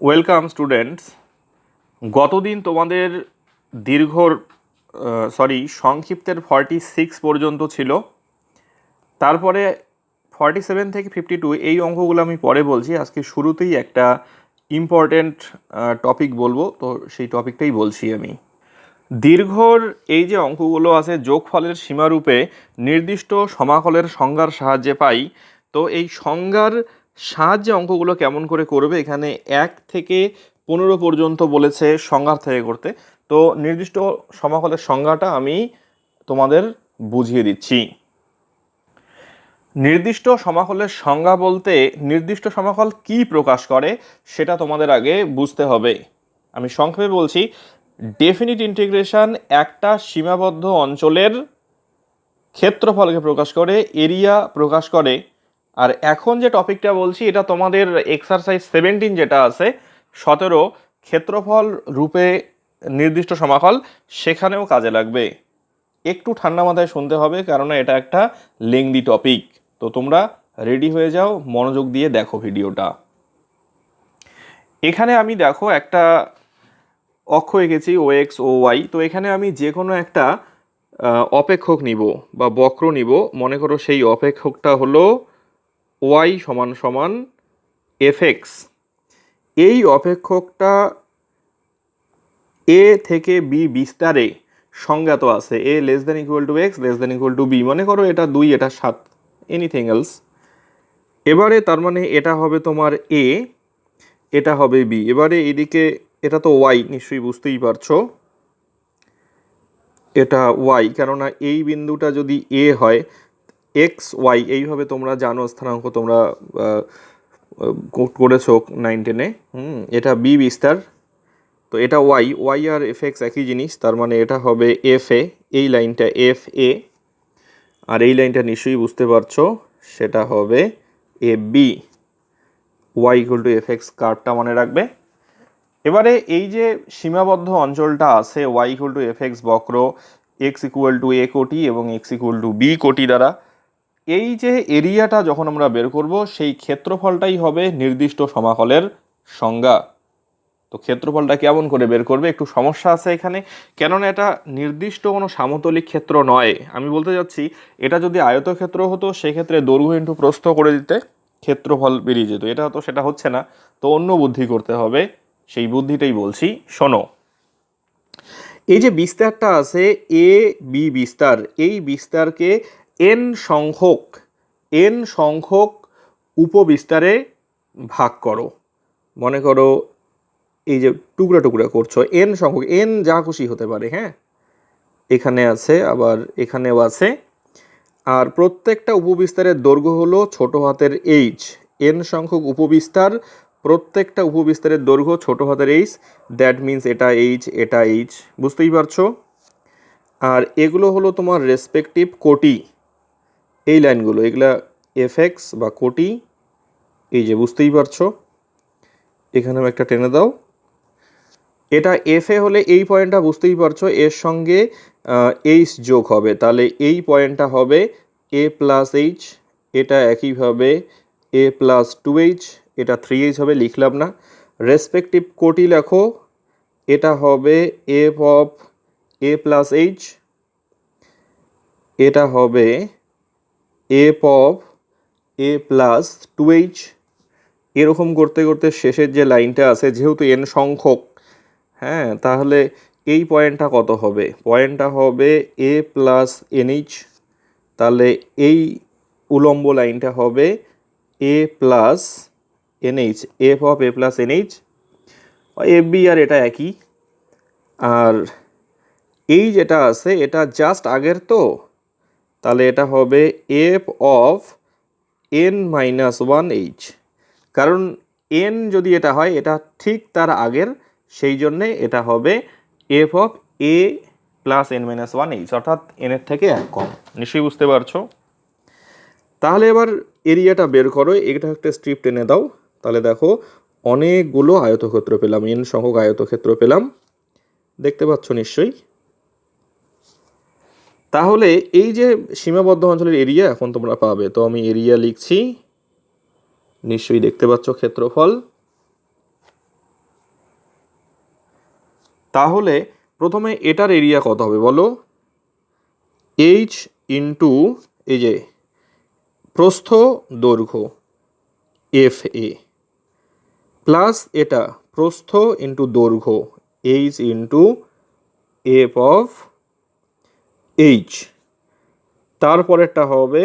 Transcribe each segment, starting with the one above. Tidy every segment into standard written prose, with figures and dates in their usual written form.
Welcome students. গতদিন তোমাদের দীর্ঘ সংক্ষিপ্তের 46 পর্যন্ত ছিল। তারপরে 47 থেকে 52 এই অঙ্কগুলো আমি পরে বলছি। আজকে শুরুতেই একটা ইম্পর্টেন্ট টপিক বলবো, তো সেই টপিকটাই বলছি আমি। দীর্ঘর এই যে অঙ্কগুলো আছে যোগফলের সীমারূপে নির্দিষ্ট সমাকলের সংজ্ঞার সাহায্যে পাই। তো এই সংজ্ঞার সাহায্যে অঙ্কগুলো কেমন করে করবে, এখানে 1 থেকে 15 পর্যন্ত বলেছে সংজ্ঞার থেকে করতে। তো নির্দিষ্ট সমাকলের সংজ্ঞাটা আমি তোমাদের বুঝিয়ে দিচ্ছি। নির্দিষ্ট সমাকলের সংজ্ঞা বলতে নির্দিষ্ট সমাকল কি প্রকাশ করে সেটা তোমাদের আগে বুঝতে হবে। আমি সংক্ষেপে বলছি, ডেফিনিট ইন্টিগ্রেশন একটা সীমাবদ্ধ অঞ্চলের ক্ষেত্রফলকে প্রকাশ করে, এরিয়া প্রকাশ করে। আর এখন যে টপিকটা বলছি এটা তোমাদের এক্সারসাইজ 17 যেটা আছে 17 ক্ষেত্রফল রূপে নির্দিষ্ট সমাকল, সেখানেও কাজে লাগবে। একটু ঠান্ডা মাথায় শুনতে হবে, কারণ এটা একটা লেংদি টপিক। তো তোমরা রেডি হয়ে যাও, মনোযোগ দিয়ে দেখো ভিডিওটা। এখানে আমি দেখো একটা অক্ষ এঁকেছি ও এক্স ও ওয়াই। তো এখানে আমি যে কোনো একটা অপেক্ষক নিব বা বক্র নিব। মনে করো সেই অপেক্ষকটা হলো ওয়াই সমান সমান এফ এক্স। এই অপেক্ষকটা এ থেকে বি বিস্তারে সংজ্ঞাত আছে, a less than equal to x less than equal to b. মনে করো এটা 2, এটা 7, এনিথিং এলস। এবারে তার মানে এটা হবে তোমার এ, এটা হবে বি। এবারে এদিকে এটা তো ওয়াই, নিশ্চয়ই বুঝতেই পারছো এটা ওয়াই, কেননা এই বিন্দুটা যদি এ হয়, এক্স ওয়াই এইভাবে তোমরা জানো স্থানাঙ্ক, তোমরা করেছো 9-10-এ। এটা বি বিস্তার, তো এটা ওয়াই, ওয়াই আর এফ এক্স একই জিনিস, তার মানে এটা হবে এফ এ। এই লাইনটা এফ এ, আর এই লাইনটা নিশ্চয়ই বুঝতে পারছো সেটা হবে a b. Y equal to f x কার্ভটা মনে রাখবে। এবারে এই যে সীমাবদ্ধ অঞ্চলটা আছে y equal to f x বক্র, এক্স ইকুয়াল টু এ কোটি এবং এক্স ইকুয়াল টু বি কোটি দ্বারা, এই যে এরিয়াটা যখন আমরা বের করব সেই ক্ষেত্রফলটাই হবে নির্দিষ্ট সমাকলের সংজ্ঞা। তো ক্ষেত্রফলটা কেমন করে বের করবে, একটু সমস্যা আছে এখানে, কেননা এটা নির্দিষ্ট কোনো সামতলিক ক্ষেত্র নয়। আমি বলতে যাচ্ছি এটা যদি আয়তক্ষেত্র হতো সেক্ষেত্রে দৈর্ঘ্য ইন্টু প্রস্থ করে দিতে ক্ষেত্রফল বেরিয়ে যেত। এটা তো সেটা হচ্ছে না, তো অন্য বুদ্ধি করতে হবে, সেই বুদ্ধিটাই বলছি, শোনো। এই যে বিস্তারটা আছে এ বি বিস্তার, এই বিস্তারকে এন সংখ্যক উপবিস্তারে ভাগ করো। মনে করো এই যে টুকরা টুকরা করছো, এন সংখ্যক, এন যা খুশি হতে পারে, হ্যাঁ, এখানে আছে আবার এখানেও আছে। আর প্রত্যেকটা উপবিস্তারের দৈর্ঘ্য হলো ছোট হাতের এইচ। এন সংখ্যক উপবিস্তার, প্রত্যেকটা উপবিস্তারের দৈর্ঘ্য ছোট হাতের এইচ, দ্যাট মিন্স এটা এইচ, এটা এইচ, বুঝতেই পারছো। আর এগুলো হলো তোমার রেসপেক্টিভ কোটি, এই লাইনগুলো এগুলা এফ এক্স বা কোটি, এই যে বুঝতেই পারছো। এখানেও একটা টেনে দাও, এটা এফ এ হলে এই পয়েন্টটা বুঝতেই পারছো এর সঙ্গে এইচ যোগ হবে, তাহলে এই পয়েন্টটা হবে এ প্লাস এইচ। এটা একইভাবে এ প্লাস 2h, এটা 3h হবে, লিখলাম না। রেসপেক্টিভ কোটি লেখো, এটা হবে F of A plus H, এটা হবে F of A plus 2h। এরকম করতে করতে শেষের যে লাইনটা আছে, যেহেতু এন সংখ্যক, হ্যাঁ, তাহলে এই পয়েন্টটা কত হবে, পয়েন্টটা হবে এ প্লাস এনএইচ। তাহলে এই উলম্ব লাইনটা হবে a plus nh, f of A plus nh. F b আর এটা একই। আর এই যেটা আছে এটা জাস্ট আগের, তো তাহলে এটা হবে F of N minus 1h, কারণ এন যদি এটা হয় এটা ঠিক তার আগের, সেই জন্যে এটা হবে F of A plus N minus 1h, অর্থাৎ এনের থেকে 1 কম। নিশ্চয়ই বুঝতে পারছো। তাহলে এবার এরিয়াটা বের করো, এটা একটা স্ট্রিপ টেনে দাও। তাহলে দেখো অনেকগুলো আয়তক্ষেত্র পেলাম, এন সংখ্যক আয়তক্ষেত্র পেলাম, দেখতে পাচ্ছ নিশ্চয়ই। তাহলে এই যে সীমাবদ্ধ অঞ্চলের এরিয়া এখন তোমরা পাবে, তো আমি এরিয়া লিখছি, নিশ্চয়ই দেখতে পাচ্ছ ক্ষেত্রফল। তাহলে প্রথমে এটার এরিয়া কত হবে বলো, এইচ ইন্টু এই যে প্রস্থ দৈর্ঘ্য এফ এ প্লাস এটা প্রস্থ ইন্টু দৈর্ঘ্য H into F of H, তারপরেরটা হবে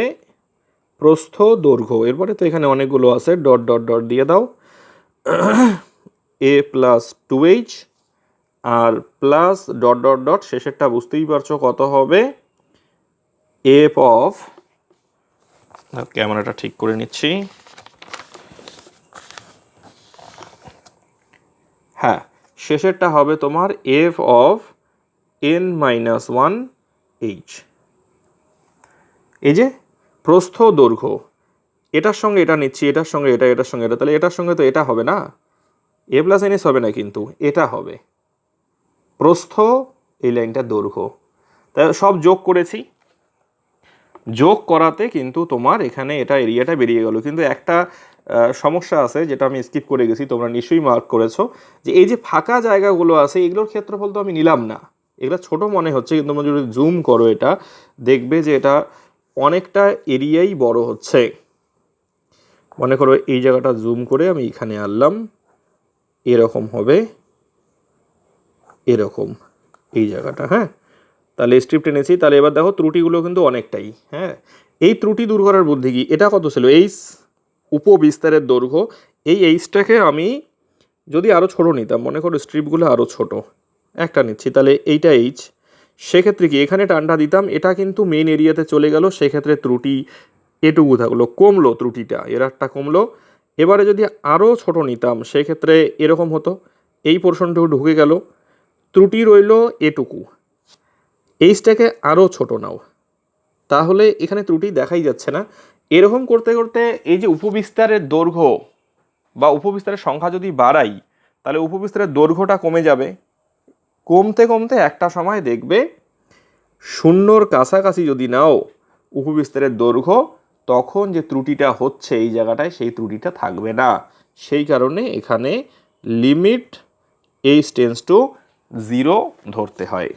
প্রস্থ দৈর্ঘ্য, এরপরে তো এখানে অনেকগুলো আছে, ডট ডট ডট দিয়ে দাও, এ প্লাস 2h আর প্লাস ডট ডট ডট শেষেরটা বুঝতেই পারছো কত হবে, এফ অফ, ক্যামেরাটা ঠিক করে নিচ্ছি, হ্যাঁ শেষেরটা হবে তোমার এফ অফ n-1h। এই যে প্রস্থ দৈর্ঘ্য, এটার সঙ্গে এটা নিচ্ছি, এটার সঙ্গে এটা, এটার সঙ্গে এটা, তাহলে এটার সঙ্গে তো এটা হবে না, এ প্লাস এনএস হবে না, কিন্তু এটা হবে প্রস্থ, এই লাইনটা দৈর্ঘ্য, তাই সব যোগ করেছি, যোগ করাতে কিন্তু তোমার এখানে এটা এরিয়াটা বেরিয়ে গেল। কিন্তু একটা সমস্যা আছে যেটা আমি স্কিপ করে গেছি, তোমরা নিশ্চয়ই মার্ক করেছো, যে এই যে ফাঁকা জায়গাগুলো আছে এগুলোর ক্ষেত্রফল তো আমি নিলাম না, এগুলো ছোট মনে হচ্ছে, কিন্তু তোমরা যদি জুম করো এটা দেখবে যে এটা অনেকটা এরিয়াই বড় হচ্ছে। মনে করো এই জায়গাটা জুম করে আমি এখানে আনলাম, এরকম হবে, এরকম এই জায়গাটা, হ্যাঁ তাহলে স্ট্রিপ টেনেছি, তাহলে এবার দেখো ত্রুটিগুলো কিন্তু অনেকটাই, হ্যাঁ এই ত্রুটি দূর করার বুদ্ধি কি, এটা কত ছিল এইচ উপবিস্তারের দৈর্ঘ্য, এই এইচটাকে আমি যদি আরও ছোটো নিতাম, মনে করো স্ট্রিপগুলো আরও ছোট একটা নিচ্ছি, তাহলে এইটা এইচ, সেক্ষেত্রে কি এখানে টানটা দিতাম, এটা কিন্তু মেইন এরিয়াতে চলে গেল, সেক্ষেত্রে ত্রুটি এটুকু থাকলো, কমলো ত্রুটিটা, এরারটা কমলো। এবারে যদি আরও ছোট নিতাম সেক্ষেত্রে এরকম হতো, এই পোর্শনটুকু ঢুকে গেল, ত্রুটি রইল এটুকু, এইচটাকে আরও ছোট নাও, তাহলে এখানে ত্রুটি দেখাই যাচ্ছে না। এরকম করতে করতে এই যে উপবিস্তারের দৈর্ঘ্য বা উপবিস্তারের সংখ্যা যদি বাড়াই, তাহলে উপবিস্তারের দৈর্ঘ্যটা কমে যাবে, কমতে কমতে একটা সময় দেখবে শূন্যর কাছাকাছি যদি নাও উপবিস্তারের দৈর্ঘ্য, তখন যে ত্রুটিটা হচ্ছে এই জায়গাটায় সেই ত্রুটিটা থাকবে না, সেই কারণে এখানে লিমিট এইচ টেন্স টু 0 ধরতে হয়।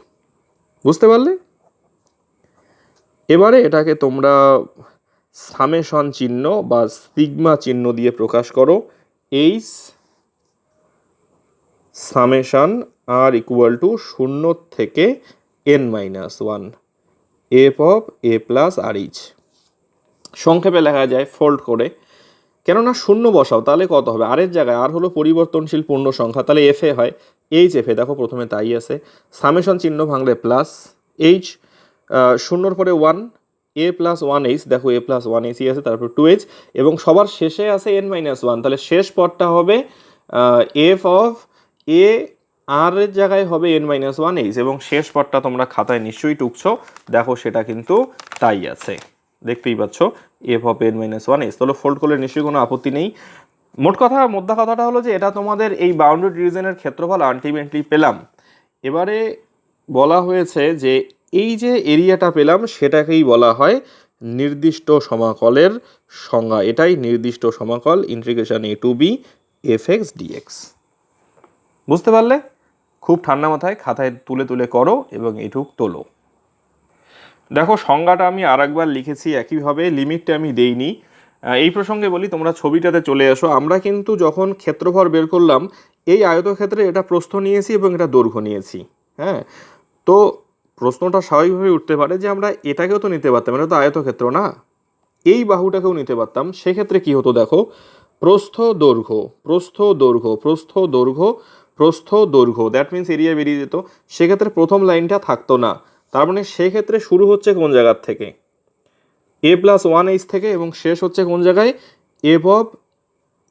বুঝতে পারলে? এবারে এটাকে তোমরা সামেশন চিহ্ন বা সিগমা চিহ্ন দিয়ে প্রকাশ করো, H summation R equal to 0 থেকে n-1 F of A plus R H, সংক্ষেপে লেখা যায় ফোল্ড করে, কেননা শূন্য বসাও, তাহলে কত হবে, আর এর জায়গায় আর হলো পরিবর্তনশীল পূর্ণ সংখ্যা, তাহলে এফ এ হয়, এইচ এফ এ দেখো প্রথমে তাই আছে, সামেশন চিহ্ন ভাঙলে প্লাস এইচ, শূন্যর পরে 1 এ প্লাস 1h, দেখো এ প্লাস 1h আছে, তারপর 2h, এবং সবার শেষে আছে n-1, তাহলে শেষ পদটা হবে এফ অফ এ, আর এর জায়গায় হবে n-1h, এবং শেষ পদটা তোমরা খাতায় নিশ্চয়ই টুকছো, দেখো সেটা কিন্তু তাই আছে, দেখতেই পাচ্ছ এফ অফ n-1h, তাহলে ফোল্ড করলে নিশ্চয়ই কোনো আপত্তি নেই। মোদ্দা কথাটা হলো যে এটা তোমাদের এই বাউন্ডারি রিজনের ক্ষেত্রফল আলটিমেটলি পেলাম। এবারে বলা হয়েছে যে এই যে এরিয়াটা পেলাম সেটাকেই বলা হয় নির্দিষ্ট সমাকলের সংজ্ঞা, এটাই নির্দিষ্ট সমাকল, integration a to b f x dx. বুঝতে পারলে? খুব ঠান্ডা মাথায় খাতায় তুলে তুলে করো এবং এটুক তোলো। দেখো সংজ্ঞাটা আমি আরেকবার লিখেছি একইভাবে, লিমিটটা আমি দেইনি। এই প্রসঙ্গে বলি, তোমরা ছবিটাতে চলে আসো, আমরা কিন্তু যখন ক্ষেত্রফল বের করলাম এই আয়তক্ষেত্রে এটা প্রস্থ নিয়েছি এবং এটা দৈর্ঘ্য নিয়েছি, হ্যাঁ তো প্রশ্নটা স্বাভাবিকভাবে উঠতে পারে যে আমরা এটাকেও তো নিতে পারতাম, এটা তো আয়তক্ষেত্র না, এই বাহুটাকেও নিতে পারতাম, সেক্ষেত্রে কি হতো দেখো, প্রস্থ দৈর্ঘ্য প্রস্থ দৈর্ঘ্য প্রস্থ দৈর্ঘ্য প্রস্থ দৈর্ঘ্য, দ্যাট মিনস এরিয়া বেরিয়ে যেত, সেক্ষেত্রে প্রথম লাইনটা থাকতো না, তার মানে সেক্ষেত্রে শুরু হচ্ছে কোন জায়গার থেকে, এ প্লাস 1h থেকে, এবং শেষ হচ্ছে কোন জায়গায়, F of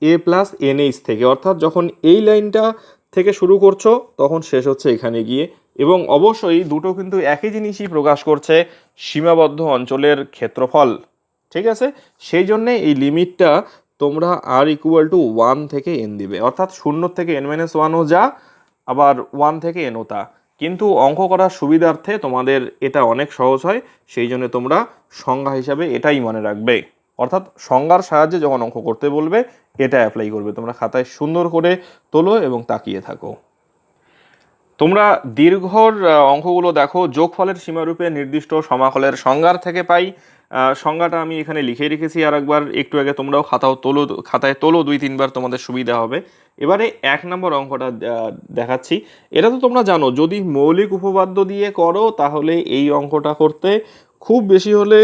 A plus NH থেকে, অর্থাৎ যখন এই লাইনটা থেকে শুরু করছো তখন শেষ হচ্ছে এখানে গিয়ে, এবং অবশ্যই দুটো কিন্তু একই জিনিসই প্রকাশ করছে, সীমাবদ্ধ অঞ্চলের ক্ষেত্রফল, ঠিক আছে, সেই জন্যে এই লিমিটটা তোমরা আর ইকুয়াল টু 1 থেকে এন দিবে, অর্থাৎ 0 থেকে n-1ও যা, আবার 1 থেকে এনও তা, কিন্তু অঙ্ক করার সুবিধার্থে তোমাদের এটা অনেক সহজ হয়, সেই জন্য তোমরা সংজ্ঞা হিসাবে এটাই মনে রাখবে, অর্থাৎ সংজ্ঞার সাহায্যে যখন অঙ্ক করতে বলবে এটা অ্যাপ্লাই করবে, তোমরা খাতায় সুন্দর করে তোলো এবং তাকিয়ে থাকো। তোমরা দীর্ঘর অঙ্কগুলো দেখো, যোগফলের সীমারূপে নির্দিষ্ট সমাকলের সংজ্ঞার থেকে পাই। সংজ্ঞাটা আমি এখানে লিখে রেখেছি আর একবার, একটু আগে তোমরাও খাতায় তোলো 2-3 বার, তোমাদের সুবিধা হবে। এবারে 1 নম্বর অঙ্কটা দেখাচ্ছি। এটা তো তোমরা জানো, যদি মৌলিক উপপাদ্য দিয়ে করো তাহলে এই অঙ্কটা করতে খুব বেশি হলে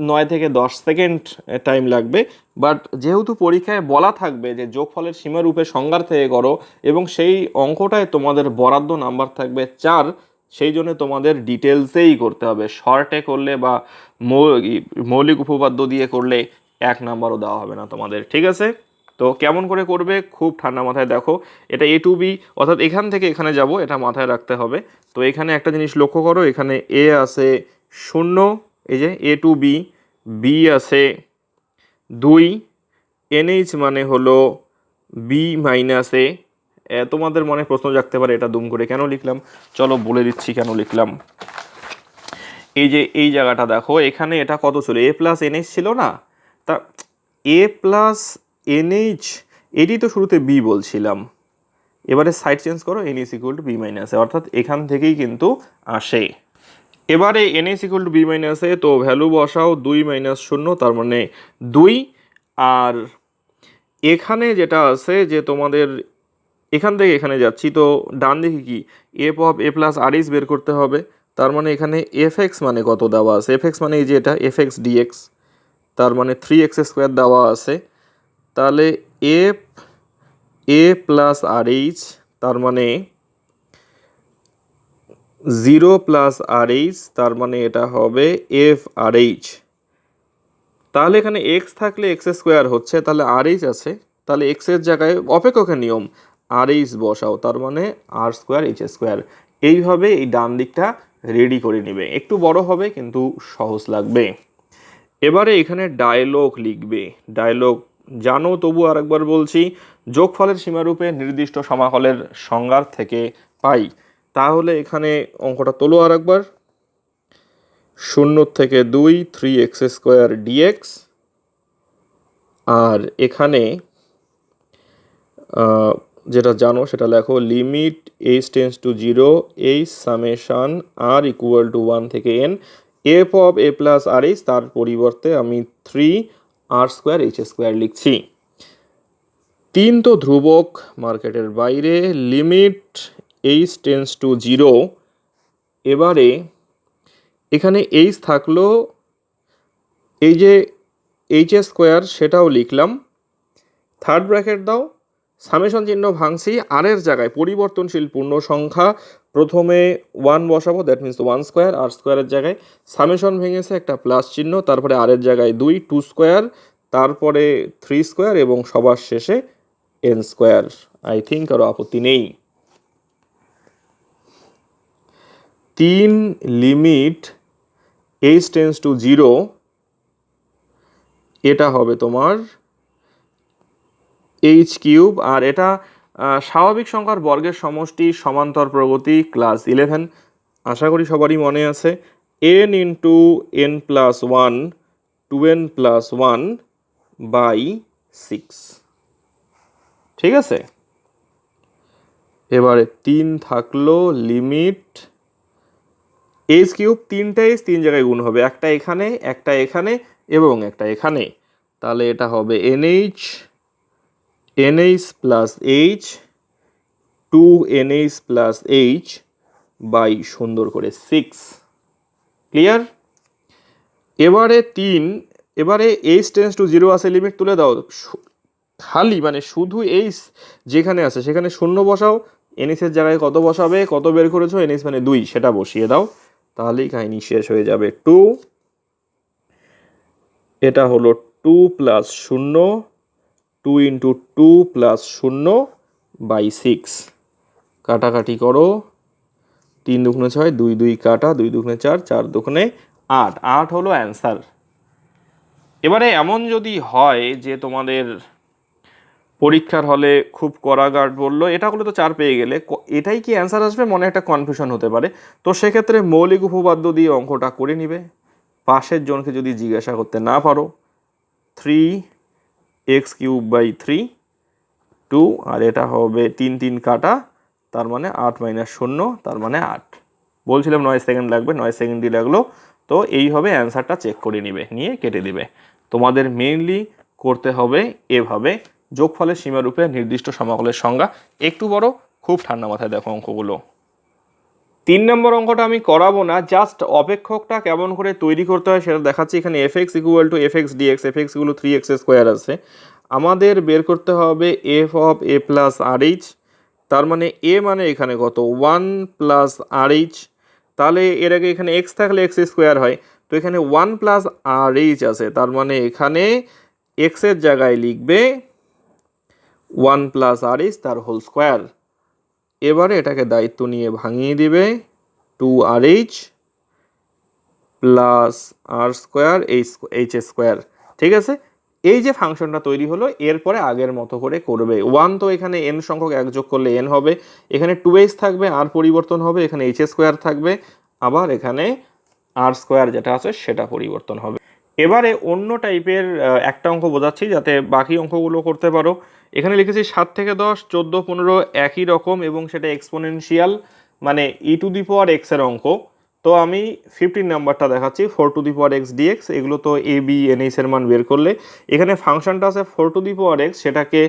9 থেকে 10 সেকেন্ড টাইম লাগবে। বাট যেহেতু পরীক্ষায় বলা থাকবে যে যোগফলের সীমারূপে সংজ্ঞার থেকে করো এবং সেই অঙ্কটায় তোমাদের বরাদ্দ নাম্বার থাকবে 4, সেই জন্য তোমাদের ডিটেলসেই করতে হবে। শর্টে করলে বা মৌলিক উপপাদ্য দিয়ে করলে 1 নাম্বারও দেওয়া হবে না তোমাদের, ঠিক আছে? তো কেমন করে করবে খুব ঠান্ডা মাথায় দেখো। এটা এ টু বি, অর্থাৎ এখান থেকে এখানে যাব, এটা মাথায় রাখতে হবে। তো এখানে একটা জিনিস লক্ষ্য করো, এখানে এ আছে 0, এই যে এ টু বি, বি আছে 2, এনএইচ মানে হলো বি মাইনাস এ। তোমাদের মনে প্রশ্ন জাগতে পারে এটা দুম করে কেন লিখলাম, চলো বলে দিচ্ছি কেন লিখলাম। এই যে এই জায়গাটা দেখো, এখানে এটা কত ছিল, এ প্লাস এনএইচ ছিল না? তা এ প্লাস এনএইচ, এটি তো শুরুতে বি বলছিলাম। এবারে সাইড চেঞ্জ করো, n is equal to b minus a, অর্থাৎ এখান থেকেই কিন্তু আসে। এবারে n is equal to b minus a, তো ভ্যালু বসাও 2 - 0, তার মানে 2। আর এখানে যেটা আছে যে তোমাদের এখান থেকে এখানে যাচ্ছি, তো ডান দিকে কি এফ অফ এ প্লাস আর ইস বের করতে হবে। তার মানে এখানে এফ এক্স মানে কত দেওয়া আছে, এফ এক্স মানে এই যে এটা এফ এক্স ডিএক্স, তার মানে 3x² দেওয়া আছে। তাহলে F A plus R H, তার মানে 0 প্লাস আর এইচ, তার মানে এটা হবে এফ আর এইচ। তাহলে এখানে এক্স থাকলে x² হচ্ছে, তাহলে আর এইচ আছে, তাহলে এক্স এর জায়গায় অপেক্ষকের নিয়ম আর এইচ বসাও, তার মানে r²h²। এইভাবে এই ডান দিকটা রেডি করে নেবে, একটু বড় হবে কিন্তু সহজ লাগবে। এবারে এখানে ডায়লগ লিখবে। ডায়লগ জানো, তবু আরেকবার বলছি, যোগফলের সীমারূপে নির্দিষ্ট সমাকলের সংজ্ঞার থেকে পাই। তাহলে এখানে অঙ্কটা তোলো আরেকবার, 0 থেকে 2 3x² dx, আর এখানে যেটা জানো সেটা লেখো, limit h tends to 0 h summation r equal to 1 থেকে n F of A plus R H, তার পরিবর্তে আমি 3r²h² লিখছি। 3 তো ধ্রুবক, মার্কেটের বাইরে, লিমিট h টেন্স টু 0। এবারে এখানে h থাকলো, এই যে h² সেটাও লিখলাম, থার্ড ব্র্যাকেট দাও, সামেশন চিহ্ন ভাঙছি, আর এর জায়গায় পরিবর্তনশীল পূর্ণ সংখ্যা প্রথমে 1 বসাবো, দ্যাট মিনস 1² r² জায়গায় সামেশন ভেঙেছে একটা প্লাস চিহ্ন, তারপরে আর এর জায়গায় 2² তারপরে 3² এবং সবার শেষে n²। আই থিঙ্ক আরও আপত্তি নেই। 3 লিমিট h টেন্স টু 0, এটা হবে তোমার h³, আর এটা স্বাভাবিক সংখ্যার বর্গের সমষ্টি, সমান্তর প্রগতি, ক্লাস 11, আশা করি সবারই মনে আছে। n into n+1 2n+1 by 6, ঠিক আছে? এবারে 3 থাকলো, লিমিট h³ 3টা h 3 জায়গায় গুণ হবে, একটা এখানে, একটা এখানে এবং একটা এখানে, তাহলে এটা হবে NH plus H 2NH plus H by সুন্দর করে 6, ক্লিয়ার? এবারে 3, এবারে H টেন্স টু 0 আছে, লিমিট তুলে দাও, খালি মানে শুধু H যেখানে আছে সেখানে 0 বসাও, NH এর জায়গায় কত বসাবে, কত বের করেছো, NH মানে 2, সেটা বসিয়ে দাও, তাহলেই কাহিনী শেষ হয়ে যাবে। 2, এটা হলো 2 প্লাস 0, 2 ইন্টু 2 প্লাস 0 বাই 6, কাটাকাটি করো, 3 দুগুণে 6, 2 2 কাটা, 2 দুগুণে 4, 4 দুগুণে 8, 8 হলো অ্যান্সার। এবারে এমন যদি হয় যে তোমাদের পরীক্ষার হলে খুব কড়া গার্ড বললো এটা করলে তো 4 পেয়ে গেলে, এটাই কি অ্যান্সার আসবে, মনে একটা কনফিউশন হতে পারে। তো সেক্ষেত্রে মৌলিক উপপাদ্য দিয়ে অঙ্কটা করে নিবে। পাশের জনকে যদি জিজ্ঞাসা করতে না পারো, 3x³ বাই 3 2, আর এটা হবে 3 3 কাটা, তার মানে 8 মাইনাস 0 তার মানে 8। বলছিলাম 9 সেকেন্ড লাগবে, 9 সেকেন্ডই লাগলো। তো এইভাবে অ্যান্সারটা চেক করে নিয়ে কেটে দিবে। তোমাদের মেইনলি করতে হবে এভাবে, যোগফলের সীমারূপে নির্দিষ্ট সমাকলের সংজ্ঞা। একটু বড়, খুব ঠান্ডা মাথায় দেখো অঙ্কগুলো। 3 নম্বর অঙ্কটা আমি করাবো না, জাস্ট অপেক্ষকটা কেমন করে তৈরি করতে হয় সেটা দেখাচ্ছি। এখানে fx equal to fx dx, fx গুলো 3x স্কোয়ার আছে। আমাদের বের করতে হবে f of a plus rh, তার মানে a মানে এখানে কত 1 প্লাস rh, তাহলে এর আগে এখানে x থাকলে x স্কোয়ার হয়, তো এখানে 1 প্লাস rh আছে, তার মানে এখানে x এর জায়গায় লিখবে 1 প্লাস rh তার হোল স্কোয়ার। এবারে এটাকে দায়িত্ব নিয়ে ভাঙিয়ে দিবে 2rh প্লাস আর স্কোয়ার এইচ স্কোয়ার। ঠিক আছে, এই যে ফাংশনটা তৈরি হলো এরপরে আগের মতো করে করবে। 1 তো এখানে n সংখ্যক এক যোগ করলে n হবে, এখানে 2h থাকবে, আর পরিবর্তন হবে, এখানে এইচ স্কোয়ার থাকবে, আবার এখানে আর স্কোয়ার যেটা আছে সেটা পরিবর্তন হবে। এবারে অন্য টাইপের একটা অঙ্ক বোঝাচ্ছি যাতে বাকি অঙ্কগুলো করতে পারো। এখানে লিখেছি 7 থেকে 10, 14, 15 একই রকম এবং সেটা এক্সপোনেনশিয়াল, মানে ই টু দি পাওয়ার এক্স এর অঙ্ক। তো আমি 15 নাম্বারটা দেখাচ্ছি, 4 to the power X DX. এগুলো তো এ বি এন এইচ এর মান বের করলে, এখানে ফাংশনটা আছে 4 টু দি পাওয়ার এক্স, সেটাকে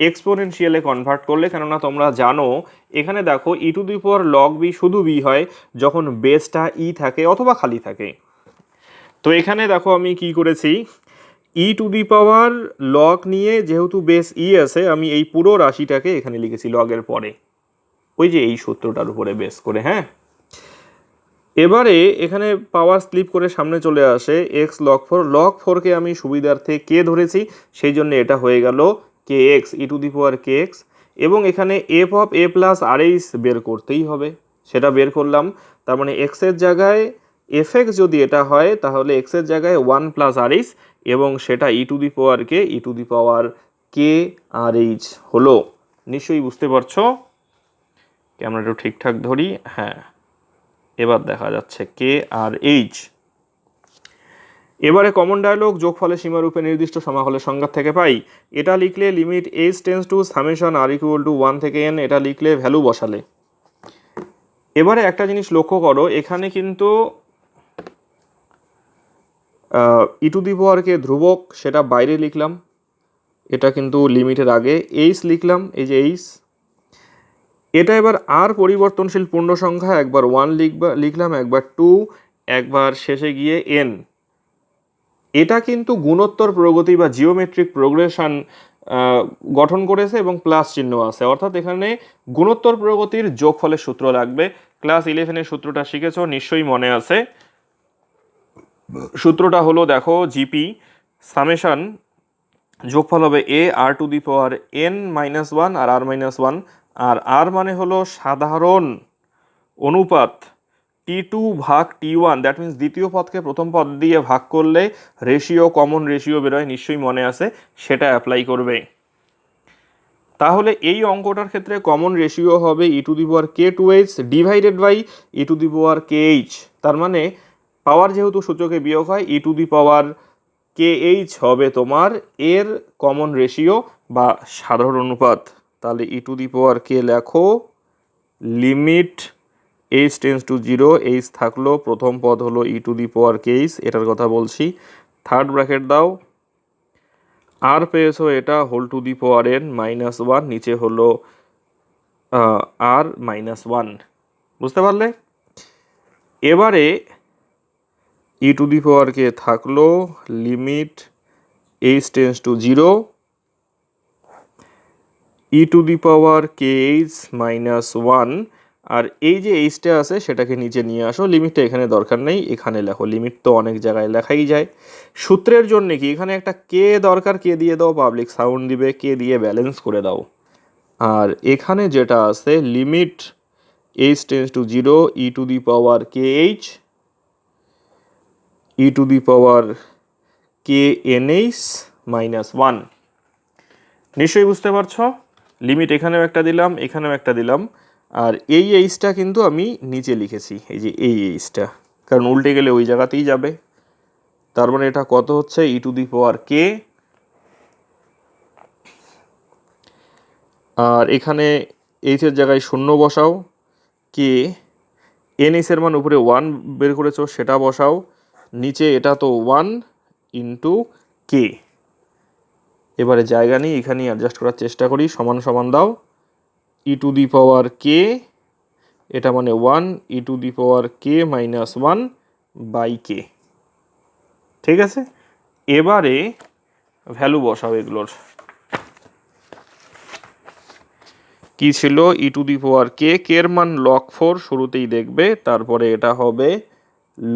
এক্সপোনেনশিয়ালে কনভার্ট করলে, কেননা তোমরা জানো এখানে দেখো e to the power log b শুধু বি হয় যখন বেসটা ই থাকে অথবা খালি থাকে। তো এখানে দেখো আমি কি করেছি, ই টু দি পাওয়ার লগ নিয়ে যেহেতু বেস ই আছে, আমি এই পুরো রাশিটাকে এখানে লিখেছি লগের পরে, ওই যে এই সূত্রটার উপরে বেস করে। হ্যাঁ, এবারে এখানে পাওয়ার স্লিপ করে সামনে চলে আসে এক্স লগ ফোরকে আমি সুবিধার্থে কে ধরেছি, সেই জন্য এটা হয়ে গেল k x e to the power k x. এবং এখানে f of A plus R h বের করতেই হবে, সেটা বের করলাম। তার মানে এক্সের জায়গায় এফ এক্স যদি এটা হয় তাহলে এক্সের জায়গায় 1 প্লাস আর এইচ, এবং সেটা e to the power k e to the power k R h হলো। নিশ্চয়ই বুঝতে পারছো, ক্যামেরাটা ঠিকঠাক ধরি। হ্যাঁ, এবার দেখা যাচ্ছে কে আর এইচ। এবারে কমন ডায়লগ, যোগফলের সীমারূপে নির্দিষ্ট সমাকলের সংজ্ঞা থেকে পাই। এটা লিখলে limit H tends to summation R equal to 1 থেকে n, এটা লিখলে ভ্যালু বসালে। এবারে একটা জিনিস লক্ষ্য করো, এখানে কিন্তু ই টু দি পাওয়ার কে ধ্রুবক, সেটা বাইরে লিখলাম, এটা কিন্তু লিমিটের আগে। এইচ লিখলাম, এই যে এইচ, এটা এবার আর পরিবর্তনশীল পূর্ণ সংখ্যা, একবার 1 লিখলাম, একবার 2, একবার শেষে গিয়ে n। এটা কিন্তু গুণোত্তর প্রগতি বা জিওমেট্রিক প্রোগ্রেশন গঠন করেছে এবং প্লাস চিহ্ন আছে, অর্থাৎ এখানে গুণোত্তর প্রগতির যোগফলের সূত্র লাগবে। ক্লাস 11-এর সূত্রটা শিখেছো, নিশ্চয়ই মনে আছে। সূত্রটা হলো দেখো, জিপি সামেশন যোগফল হবে a r to the power N minus 1 আর আর মাইনাস 1, আর আর মানে হলো সাধারণ অনুপাত T2 ভাগ T1, দ্যাট মিনস দ্বিতীয় পদকে প্রথম পদ দিয়ে ভাগ করলে রেশিও, কমন রেশিও বেরোয়, নিশ্চয়ই মনে আছে, সেটা অ্যাপ্লাই করবে। তাহলে এই অঙ্কটার ক্ষেত্রে কমন রেশিও হবে e to the power k to h divided by e to the power k h. তার মানে পাওয়ার যেহেতু সূচকে বিয়োগ হয়, ই to the power k H হবে তোমার এর কমন রেশিও বা সাধারণ অনুপাত। তাহলে ই টু দি পাওয়ার কে লেখো, limit H tends to 0, H থাকলো, প্রথম পদ হলো ই to the power k H, এটার কথা বলছি, থার্ড ব্র্যাকেট দাও, আর পেয়েছো এটা whole to the power N minus 1, নিচে হলো আর মাইনাস 1। বুঝতে পারলে? এবারে ই টু দি পাওয়ার কে থাকলো limit H tends to 0, E to the power k H minus 1, আর এই যে এইচটা আছে সেটাকে নিচে নিয়ে আসো, লিমিটটা এখানে দরকার নেই, এখানে লেখো, লিমিট তো অনেক জায়গায় লেখাই যায়। সূত্রের জন্য কি এখানে একটা কে দরকার, কে দিয়ে দাও, পাবলিক সাউন্ড দিবে, কে দিয়ে ব্যালেন্স করে দাও। আর এখানে যেটা আছে limit H tends to 0, E to the power k H, E to the power K N H minus 1। নিশ্চয়ই বুঝতে পারছো, লিমিট এখানেও একটা দিলাম, এখানেও একটা দিলাম, আর এই এইচটা কিন্তু আমি নিচে লিখেছি, এই যে এই এইচটা, কারণ উল্টে গেলে ওই জায়গাতেই যাবে। তার মানে এটা কত হচ্ছে, ই টু দি পাওয়ার কে, আর এখানে এইচের জায়গায় 0 বসাও, কে এন এর মান উপরে 1 বের করেছো সেটা বসাও, নিচে এটা তো 1 ইন্টু কে। এবারে জায়গা নিয়ে এখানে অ্যাডজাস্ট করার চেষ্টা করি, সমান সমান দাও, ই টু দি পাওয়ার কে, এটা মানে 1 e to the power k minus 1 by k. ঠিক আছে, এবারে ভ্যালু বসাও এগুলোর। কি ছিল ই টু দি পাওয়ার কে, কে এর মান লগ 4 শুরুতেই দেখবে, তারপরে এটা হবে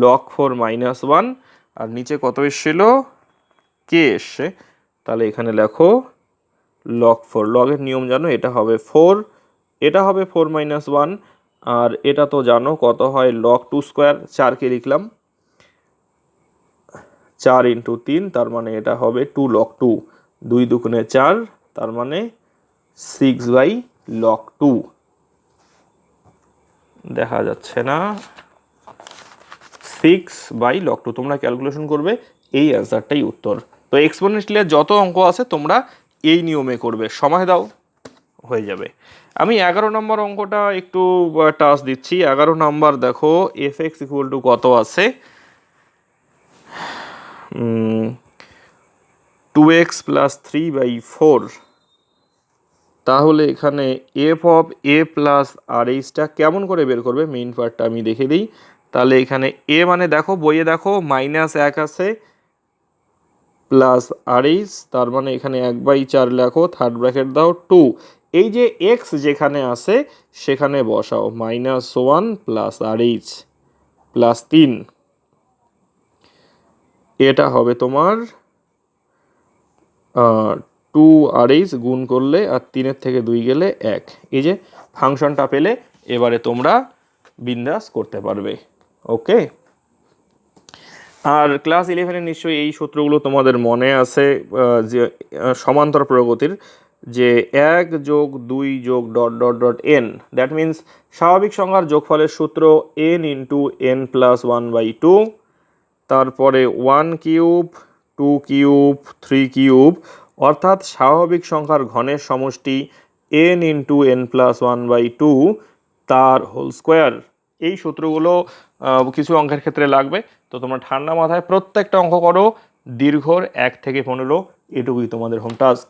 লগ 4 মাইনাস 1, আর নিচে কত এসছিল কে এসছে, তাহলে এখানে লেখো লগ 4। লগের নিয়ম জানো, এটা হবে 4, এটা হবে 4 মাইনাস 1, আর এটা তো জানো কত হয় লগ 2 স্কোয়ার, 4কে লিখলাম 4 ইন্টু 3, তার মানে এটা হবে 2 লগ 2, 2 দুগুণে 4, তার মানে 6 বাই লগ 2। দেখা যাচ্ছে না, 6 বাই লগ 2। তোমরা ক্যালকুলেশন করবে, এই অ্যান্সারটাই উত্তর। তো এক্সপোনেনশিয়ালের যত অঙ্ক আছে তোমরা এই নিয়মে করবে, সময় দাও হয়ে যাবে। আমি 11 নম্বর অঙ্কটা একটু টাচ দিচ্ছি। 11 নম্বর দেখো, এফ এক্স ইকুয়াল টু কত আছে, 2x প্লাস 3/4। তাহলে এখানে এফ অফ এ প্লাস আর এইচটা কেমন করে বের করবে, মেইন পার্টটা আমি দেখে দিই। তাহলে এখানে এ মানে দেখো বইয়ে দেখো -1 আছে, প্লাস আর এইচ, তার মানে এখানে 1/4 লেখো, থার্ড ব্র্যাকেট দাও 2। এই যে এক্স যেখানে আছে সেখানে বসাও -1 প্লাস আর এইচ প্লাস 3, এটা হবে তোমার 2 আর এইচ গুণ করলে আর 3-এর থেকে 2 গেলে 1। এই যে ফাংশনটা পেলে এবারে তোমরা বিন্দাস করতে পারবে। ওকে, আর ক্লাস 11-এ নিশ্চয়ই এই সূত্রগুলো তোমাদের মনে আছে, যে সমান্তর প্রগতির, যে 1 যোগ 2 যোগ dot dot dot N, that means স্বাভাবিক সংখ্যার যোগফলের সূত্র n ইন্টু n প্লাস 1/2, তারপরে 1 কিউব 2 কিউব 3 কিউব, অর্থাৎ স্বাভাবিক সংখ্যার ঘনের সমষ্টি n ইন্টু n প্লাস 1/2 তার হোল স্কোয়ার। এই সূত্রগুলো কিছু অঙ্কের ক্ষেত্রে লাগবে, তো তোমরা ঠান্ডা মাথায় প্রত্যেকটা অঙ্ক করো, দীর্ঘর 1 থেকে 15, এটুকুই তোমাদের হোম টাস্ক।